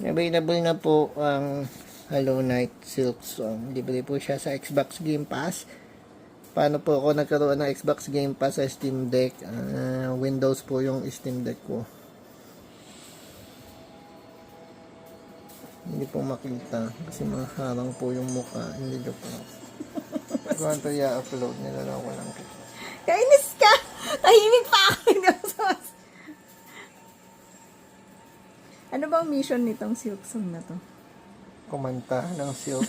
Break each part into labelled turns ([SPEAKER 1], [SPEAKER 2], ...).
[SPEAKER 1] Available na po ang Hollow Knight Silk Song. Libre po siya sa Xbox Game Pass. Paano po ako nagkaroon ng Xbox Game Pass sa Steam Deck? Windows po yung Steam Deck ko. Hindi po makita kasi maharang po yung mukha. Hindi ko po. Kung ito i-upload, nilalaw ko lang.
[SPEAKER 2] Kainis ka! Tahimik pa ako! Ano bang mission nitong silk song na to?
[SPEAKER 1] Kumanta ng silk.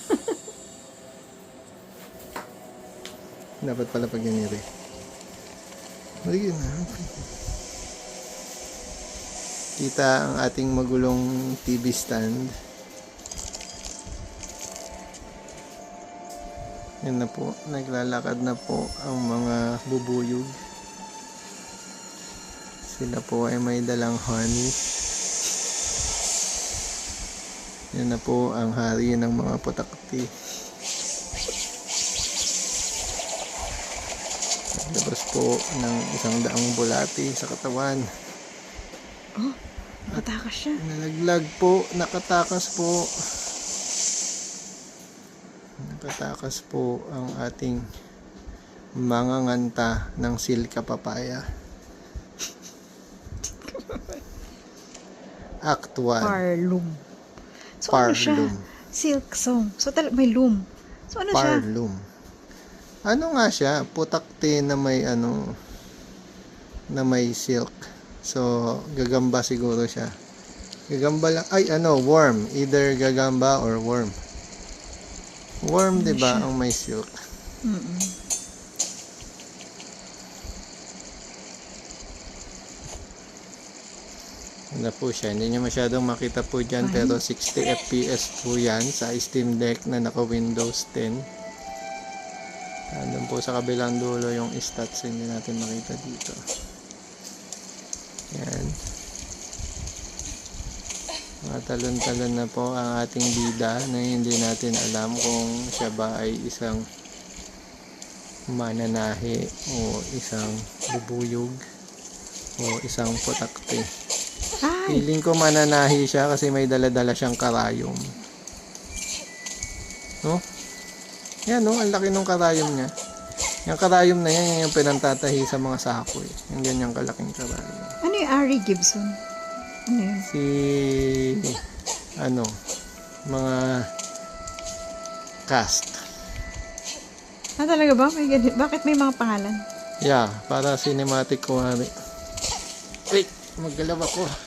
[SPEAKER 1] Dapat pala pag ganire. Hindi na. Kita ang ating magulong TV stand. Yan na po. Naglalakad na po ang mga bubuyog. Sila po ay may dalang honey. Yan na po ang hari ng mga putakti. Labas po ng 100 bulati sa katawan.
[SPEAKER 2] Oh, nakatakas siya.
[SPEAKER 1] Nalaglag po, nakatakas po. Nakatakas po ang ating manganganta ng silka papaya. Act 1.
[SPEAKER 2] Parloom. So ano siya?
[SPEAKER 1] Parloom.
[SPEAKER 2] Silk song. So may loom. So ano siya?
[SPEAKER 1] Parloom. Ano nga siya? Putakti na may na may silk. So gagamba siguro siya. Gagamba lang. Ay worm. Either gagamba or worm. Worm,
[SPEAKER 2] Ano
[SPEAKER 1] 'di ba,
[SPEAKER 2] siya?
[SPEAKER 1] ang may silk. Ano po siya, hindi nyo masyadong makita po dyan, pero 60 FPS po yan sa Steam Deck na naka Windows 10. Andun po sa kabilang dulo yung stats, hindi natin makita dito. Yan. Mga talon-talon na po ang ating bida na hindi natin alam kung siya ba ay isang mananahi o isang bubuyog o isang putakti.
[SPEAKER 2] Ay!
[SPEAKER 1] Feeling ko mananahi siya kasi may dala-dala siyang karayom. No? Yan, no? Ang laki ng karayom niya. Yung karayom na yan, yung pinantatahi sa mga sako. Yung ganyang kalaking karayom.
[SPEAKER 2] Ano yung Ari Gibson? Ano yun?
[SPEAKER 1] Si... mga... cast.
[SPEAKER 2] Talaga ba? May ganit. Bakit may mga pangalan?
[SPEAKER 1] Yeah, para cinematic kuwari. Wait, maggalaw ako.